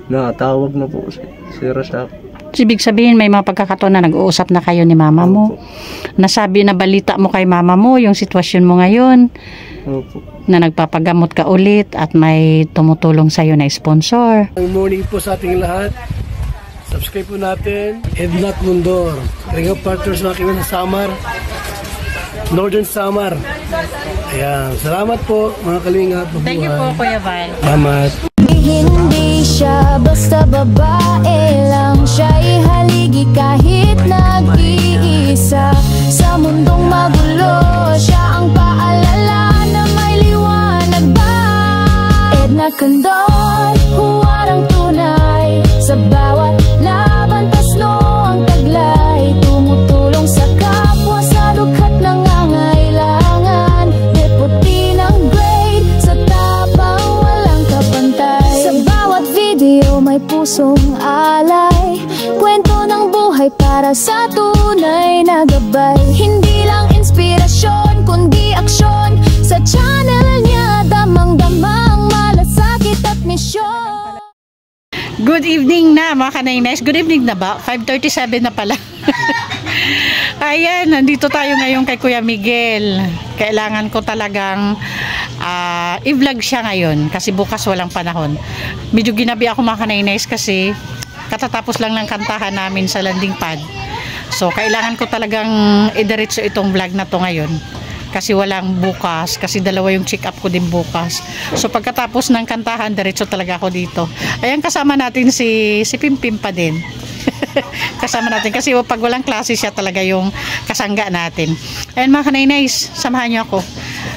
Natawag na po si Rosak. Ibig sabihin may mga pagkakataon na nag-uusap na kayo ni mama mo. Opo. Nasabi na balita mo kay mama mo yung sitwasyon mo ngayon. Opo. Na nagpapagamot ka ulit at may tumutulong sa'yo na sponsor. Good morning po sa ating lahat. Subscribe po natin. Ednat Mundor. Ring of Partners mga sa Samar. Northern Samar. Ayan. Salamat po mga kalingap. Thank you po Kuya Val. Salamat. Hindi siya basta babae lang, siya'y haligi kahit nag-iisa. Sa mundong magulo, siya ang paalala na may liwanag ba. Edna Condon, huwarang tunay. Sa bawat laban, tasno ang taglay. Tumutulong sa kapwa sa dukhat nangangailangan. Deputy ng grade, sa tapang walang kapantay. Sa bawat video may pusong alay. Kwento ng buhay para sa tunay na gabay. Hindi lang inspirasyon, kundi aksyon. Sa channel niya, damang-damang malasakit at misyon. Good evening na mga kanainais. Good evening na ba? 5:37 na pala. Ayan, nandito tayo ngayon kay Kuya Miguel. Kailangan ko talagang i-vlog siya ngayon kasi bukas walang panahon. Medyo ginabi ako mga kanainais kasi katatapos lang ng kantahan namin sa landing pad. So kailangan ko talagang idiretso itong vlog na to ngayon. Kasi walang bukas, kasi dalawa yung check up ko din bukas. So pagkatapos ng kantahan, diretso talaga ako dito. Ayan, kasama natin si Pimpim pa din. Kasama natin kasi pag walang klase siya talaga yung kasangga natin. Ayan mga kanainays, samahan niyo ako.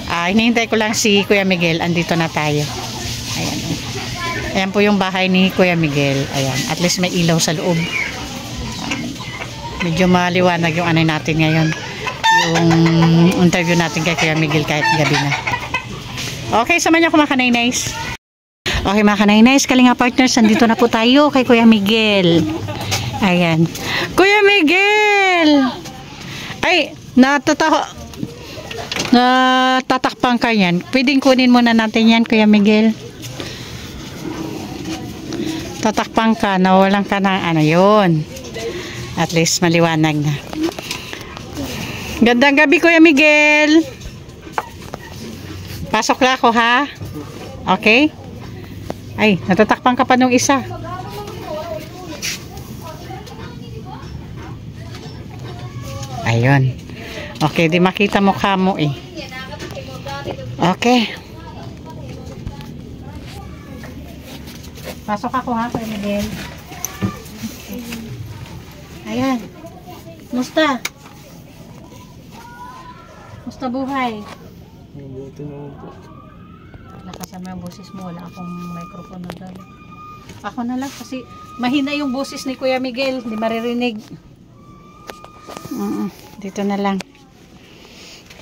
Hinihintay ko lang si Kuya Miguel, andito na tayo. Ayan. Ayan po yung bahay ni Kuya Miguel. Ayan, at least may ilaw sa loob. Medyo maliwanag yung anay natin ngayon. Yung interview natin kay Kuya Miguel kahit gabi na. Okay, samahan niyo ako mga kanainays. Okay mga kanainays, Kalinga Partners, nandito na po tayo kay Kuya Miguel. Ayan. Kuya Miguel! Ay, natatakpan ka yan. Pwedeng kunin muna natin yan, Kuya Miguel. Tatakpan ka, nawalan ka ng ano yun. At least maliwanag na. Gandang gabi Kuya Miguel. Pasok lang ako ha. Okay? Ay, natatakpan ka pa nung isa. Ayun. Okay, di makita mukha mo eh. Okay. Pasok ako ha, Kuya Miguel. Ayan. Musta? Musta buhay? Mabuti naman po. Lakasan mo yung boses mo. Wala akong microphone na dali. Ako na lang kasi mahina yung boses ni Kuya Miguel. Hindi maririnig. Dito na lang.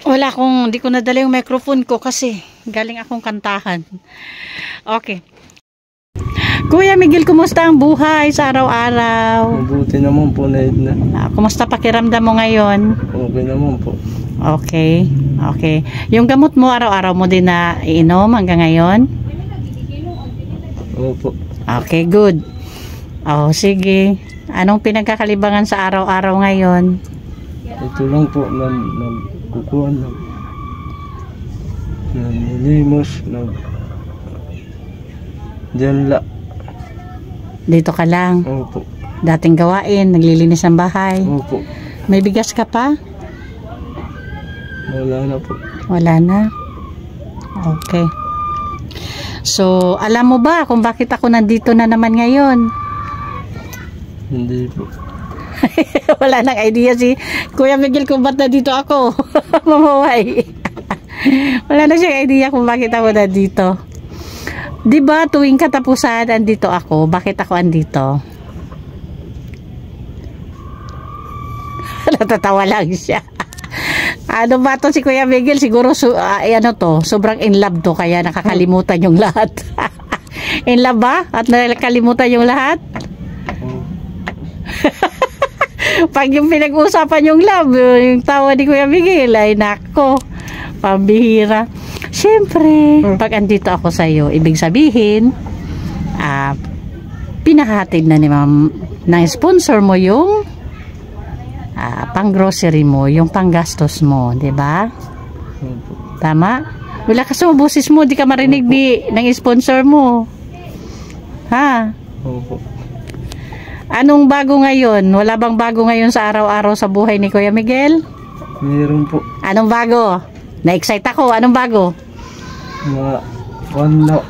Wala akong, hindi ko nadala yung microphone ko kasi galing akong kantahan. Okay. Kuya Miguel, kumusta ang buhay sa araw-araw? Mabuti naman po na Edna. Kumusta pakiramdam mo ngayon? Okay naman po. Okay. Okay. Yung gamot mo araw-araw mo din na iinom hanggang ngayon? Opo. Okay, good. Oh, sige. Anong pinagkakalibangan sa araw-araw ngayon? Ito lang po, nagkukuhan lang. Nanilimos, Diyanla. Dito ka lang. Opo. Dating gawain, naglilinis ng bahay. Opo. May bigas ka pa? Wala na po. Wala na. Okay. So, alam mo ba kung bakit ako nandito na naman ngayon? Hindi po. Wala nang idea si Kuya Miguel kung ba't nandito ako. Mamuhay. Wala na siyang idea kung bakit ako nandito. Diba tuwing katapusan andito ako? Bakit ako andito? Natatawa lang siya. Ano ba to si Kuya Miguel? Siguro sobrang in love to kaya nakakalimutan yung lahat. In love ba? At nakakalimutan yung lahat? Pag yung pinag-uusapan yung love, yung tawa ni Kuya Miguel, ay nako, pambihira. Siyempre, pag andito ako sa'yo, ibig sabihin, Pinahatid na ni ma'am ng sponsor mo yung pang grocery mo, yung panggastos mo, di ba? Opo. Tama? Wala ka sa busis mo, di ka marinig ng sponsor mo. Ha? Opo. Anong bago ngayon? Wala bang bago ngayon sa araw-araw sa buhay ni Kuya Miguel? Meron po. Anong bago? Na-excite ako. Anong bago? Mga wala.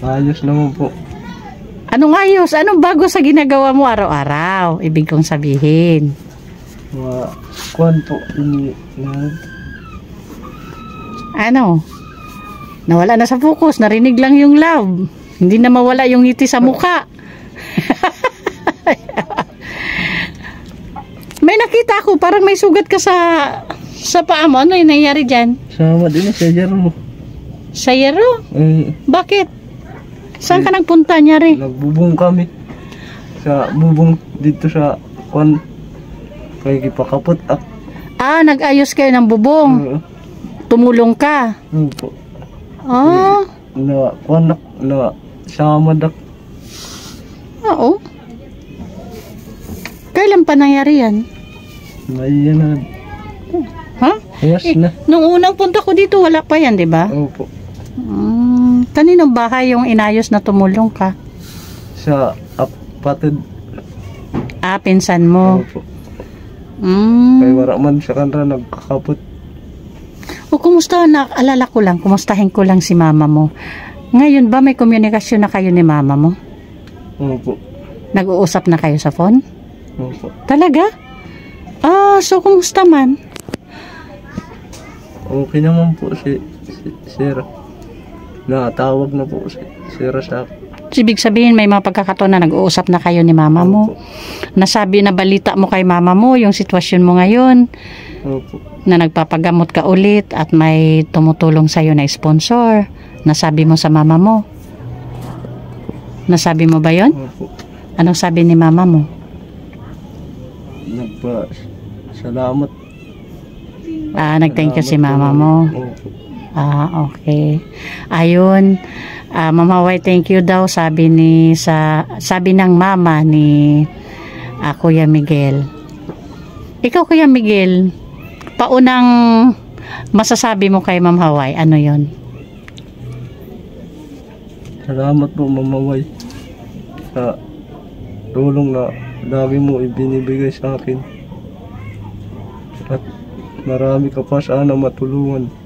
Ayos naman po. Anong ayos? Anong bago sa ginagawa mo araw-araw? Ibig kong sabihin. Mga kwan po. Ano? Nawala na sa focus. Narinig lang yung love. Hindi na mawala yung ngiti sa muka. May nakita ako. Parang may sugat ka sa paa mo. Ano yung nangyari dyan? Sama din sa Jero. Sa yero? Bakit? Saan ka nagpunta niya rin? Nagbubong kami. Sa bubong dito sa kwan. Kaya kipakapot. Nag-ayos kayo ng bubong. Tumulong ka. Opo. Na kwan na sama dak. Oo. Kailan pa nangyari yan? Ngayon na. Ha? Ayos na. Nung unang punta ko dito, wala pa yan, di ba? Opo. Kaninong bahay yung inayos na tumulong ka? Sa apatid. Pinsan mo. Opo. Kaya wala man siya kanra nagkakapot. Kumusta? Naalala ko lang, kumustahin ko lang si mama mo. Ngayon ba may komunikasyon na kayo ni mama mo? Opo. Nag-uusap na kayo sa phone? Opo. Talaga? So kumusta man? Okay naman po si Sir. Natawag na po si Sir sa akin. Ibig sabihin may mga pagkakataon na nag-uusap na kayo ni mama mo. Opo. Nasabi na balita mo kay mama mo yung sitwasyon mo ngayon. Opo. Na nagpapagamot ka ulit at may tumutulong sa'yo na sponsor. Nasabi mo sa mama mo? Nasabi mo ba yon? Opo. Anong sabi ni mama mo? Salamat. Nag-thank you si mama mo. Opo. Okay. Ayun. Mama Hawaii, thank you daw sabi ng mama ni Kuya Miguel. Ikaw Kuya Miguel, paunang masasabi mo kay Ma'am Hawaii, ano yon? Salamat po Ma'am Hawaii sa tulong na lagi mo ibinibigay sa akin. At marami ka pa sana matulungan.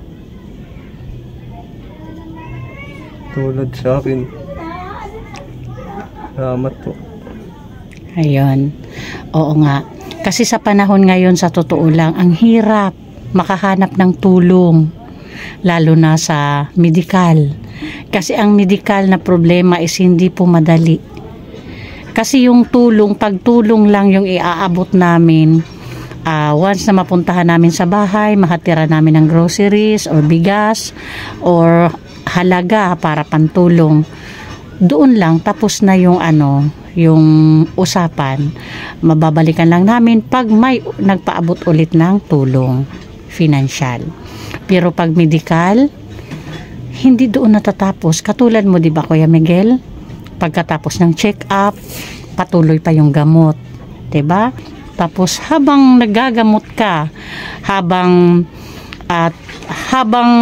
Tulad sa akin. Salamat po. Ayun. Oo nga. Kasi sa panahon ngayon, sa totoo lang, ang hirap makahanap ng tulong. Lalo na sa medical. Kasi ang medical na problema is hindi po madali. Kasi yung pagtulong lang yung iaabot namin. Once na mapuntahan namin sa bahay, mahatira namin ng groceries or bigas or halaga para pantulong, doon lang tapos na yung yung usapan. Mababalikan lang namin pag may nagpaabot ulit ng tulong financial. Pero pag medical, hindi doon natatapos. Katulad mo, di ba Kuya Miguel? Pagkatapos ng check-up, patuloy pa yung gamot, di ba? Tapos habang nagagamot ka, habang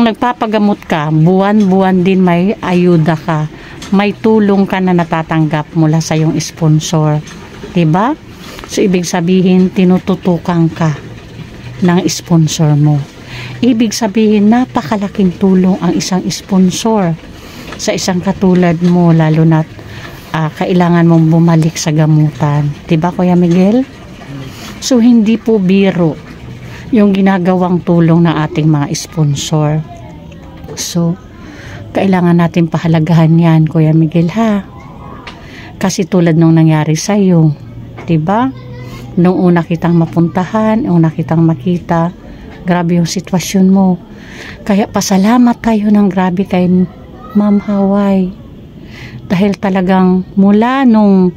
nagpapagamot ka, buwan-buwan din may ayuda ka. May tulong ka na natatanggap mula sa iyong sponsor. Diba? So, ibig sabihin, tinututukan ka ng sponsor mo. Ibig sabihin, napakalaking tulong ang isang sponsor sa isang katulad mo, lalo na kailangan mong bumalik sa gamutan. Diba, Kuya Miguel? So, hindi po biro yung ginagawang tulong ng ating mga sponsor. So, kailangan natin pahalagahan yan, Kuya Miguel, ha? Kasi tulad nung nangyari sa'yo, diba? Nung una kitang mapuntahan, una kitang makita, grabe yung sitwasyon mo. Kaya pasalamat tayo ng grabe kay Ma'am Hawaii. Dahil talagang mula nung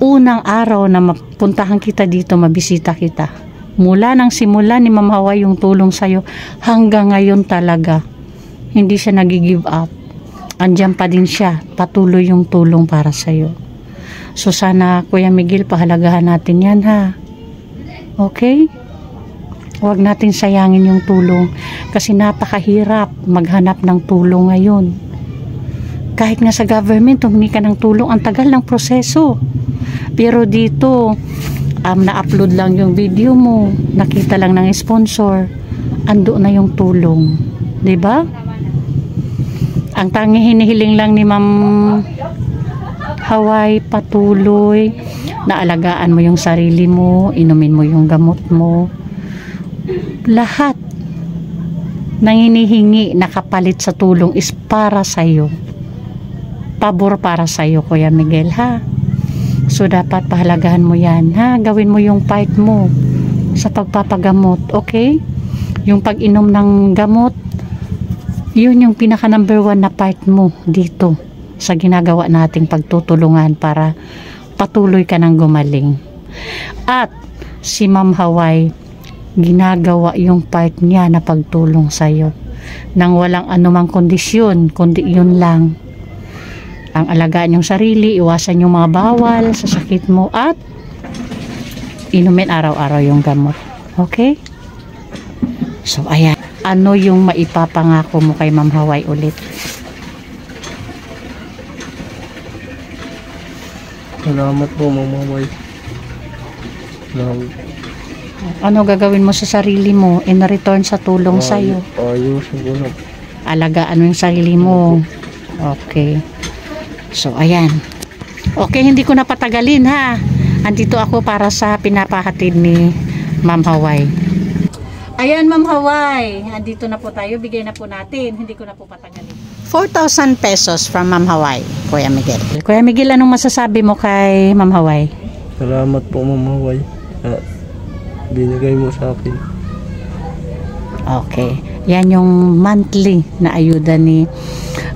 unang araw na mapuntahan kita dito, mabisita kita, mula nang simula ni Ma'am Hawaii yung tulong sa'yo, hanggang ngayon talaga, hindi siya nag-give up. Andiyan pa din siya, patuloy yung tulong para sa'yo. So sana Kuya Miguel, pahalagahan natin yan ha. Okay? Huwag natin sayangin yung tulong kasi napakahirap maghanap ng tulong ngayon. Kahit nga sa government, humingi ka ng tulong, ang tagal ng proseso. Pero dito, na-upload lang yung video mo, nakita lang ng sponsor, ando na yung tulong. 'Di ba? Ang tanging hinihiling lang ni Ma'am Hawaii, patuloy na alagaan mo yung sarili mo, inumin mo yung gamot mo. Lahat ng hinihingi na kapalit sa tulong is para sa'yo. Pabor para sa'yo, Kuya Miguel, ha? So, dapat pahalagahan mo yan, ha? Gawin mo yung part mo sa pagpapagamot, okay? Yung pag-inom ng gamot, yun yung pinaka number 1 na part mo dito sa ginagawa nating pagtutulungan para patuloy ka ng gumaling. At si Ma'am Hawaii, ginagawa yung part niya na pagtulong sa'yo nang walang anumang kondisyon, kundi yun lang. Ang alagaan yung sarili, iwasan yung mga bawal sa sakit mo at inumin araw-araw yung gamot. Okay? So, ayan. Ano yung maipapangako mo kay Ma'am Hawaii ulit? Salamat po, Ma'am Hawaii. Ano gagawin mo sa sarili mo in return sa tulong sa'yo? Ayusin ko na. Alagaan mo yung sarili mo. Okay. So, ayan. Okay, hindi ko na patagalin ha. Andito ako para sa pinapahatid ni Ma'am Hawaii. Ayan, Ma'am Hawaii. Andito na po tayo. Bigay na po natin. Hindi ko na po patagalin. 4,000 pesos from Ma'am Hawaii, Kuya Miguel. Kuya Miguel, anong masasabi mo kay Ma'am Hawaii? Salamat po, Ma'am Hawaii. Binigay mo sa akin. Okay. Yan yung monthly na ayuda ni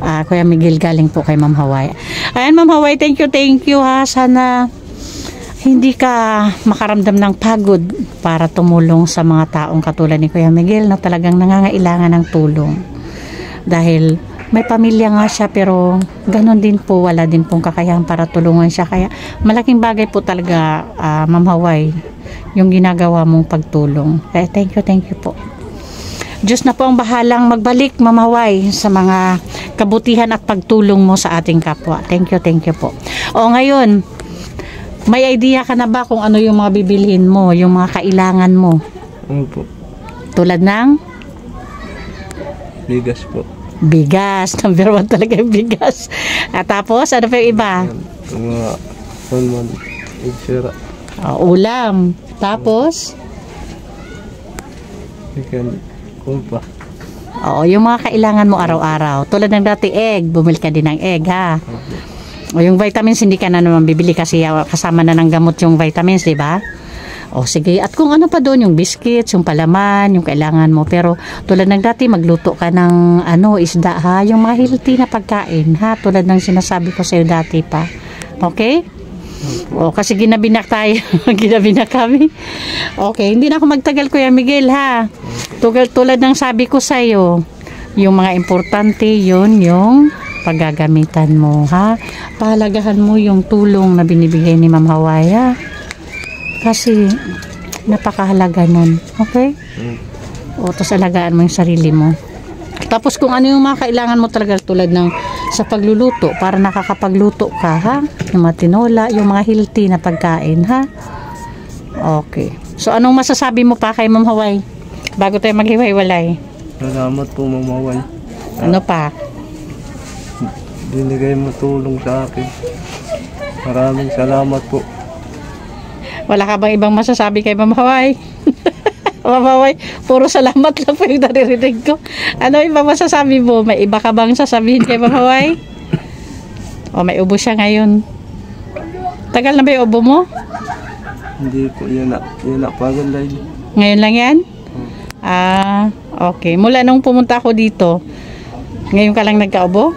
Kuya Miguel galing po kay Ma'am Hawaii. Ayan, Ma'am Hawaii, thank you ha. Sana hindi ka makaramdam ng pagod para tumulong sa mga taong katulad ni Kuya Miguel na talagang nangangailangan ng tulong. Dahil may pamilya nga siya pero ganon din po, wala din pong kakayahan para tulungan siya. Kaya malaking bagay po talaga, Ma'am Hawaii, yung ginagawa mong pagtulong. Kaya thank you po. Diyos na po ang bahalang magbalik, Ma'am Hawaii, sa mga kabutihan at pagtulong mo sa ating kapwa. Thank you po. O ngayon, may idea ka na ba kung ano yung mga bibilhin mo, yung mga kailangan mo? Ano po? Tulad ng? Bigas po. Bigas. Number 1 talaga yung bigas. At tapos, ano pa yung iba? Mga salmon, iksira. Ulam. Tapos? Chicken, kumpa. Oo, yung mga kailangan mo araw-araw. Tulad ng dati egg, bumili ka din ng egg ha. O yung vitamins hindi ka na naman bibili kasi kasama na ng gamot yung vitamins, di ba? O sige, at kung ano pa doon, yung biscuits, yung palaman, yung kailangan mo. Pero tulad ng dati, magluto ka ng isda ha, yung mga healthy na pagkain ha, tulad ng sinasabi ko sa'yo dati pa. Okay? O kasi ginabinak tayo. Ginabinak kami. Okay, hindi na ako magtagal, Kuya Miguel ha. Tulad ng sabi ko sa'yo, yung mga importante yun, yung paggagamitan mo ha. Pahalagahan mo yung tulong na binibigay ni Ma'am Hawaii ha. Kasi napakahalaga nun. Okay? O tapos alagaan mo yung sarili mo. Tapos kung ano yung mga kailangan mo talaga tulad ng sa pagluluto, para nakakapagluto ka ha. Yung mga tinola, yung mga healthy na pagkain ha. Okay. So anong masasabi mo pa kay Ma'am Hawaii bago tayo maghiwa-hiwalay? Salamat po, Ma'am Hawaii. Ano pa? Binigay mo tulong sa akin. Maraming salamat po. Wala ka bang ibang masasabi kay Ma'am Hawaii? Ma'am Hawaii, puro salamat lang po yung naririnig ko. Ano ibang masasabi mo? May iba ka bang sasabihin kay Ma'am Hawaii? O may ubo siya ngayon. Tagal na ba yung ubo mo? Hindi po, yun na pagod lang. Ngayon lang yan? Okay. Mula nung pumunta ako dito, ngayon ka lang nagkaubo?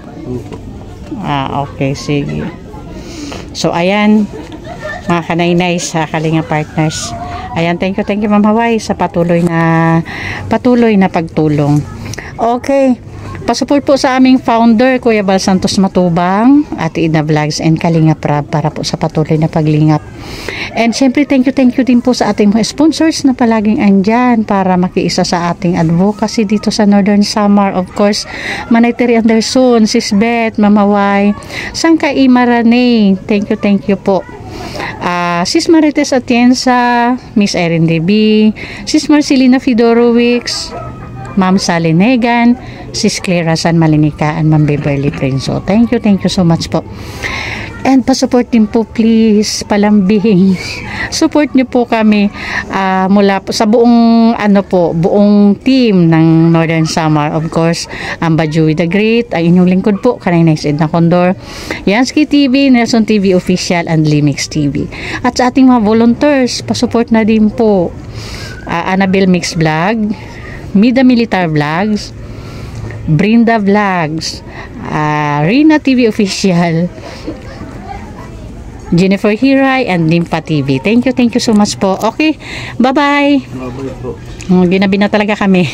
Okay, sige. So, ayan, mga kanainay sa Kalinga Partners. Ayan, thank you Ma'am Hawaii sa patuloy na pagtulong. Okay. Pasupport po sa aming founder, Kuya Bal Santos Matubang, Ate Ida Vlogs, and Kalinga Prab para po sa patuloy na paglingap. And syempre, thank you din po sa ating mga sponsors na palaging andyan para makiisa sa ating advocacy dito sa Northern Samar. Of course, Manay Terry Anderson, Sis Beth, Mama Y, Sangka Imarane, thank you po. Sis Marites Atienza, Miss Erin Debi, Sis Marcelina Fidorowicz, Ma'am Sally Negan, Sis Clara San Malinica, and Ma'am Beverly Prinzo. Thank you so much po. And pa-support din po please, palambing. Support niyo po kami mula po sa buong buong team ng Northern Samar. Of course, ang Bajuwi the Great, ang inyong lingkod po, Kanay Nice Edna Condor, Yansky TV, Nelson TV Official, and Limix TV. At sa ating mga volunteers, pa-support na din po Annabelle Mix Vlog, Mida Militar Vlogs, Brinda Vlogs, Rina TV Official, Jennifer Hiray, and Limpa TV. Thank you so much po. Okay, bye-bye. Bye-bye po. Ginabi na talaga kami.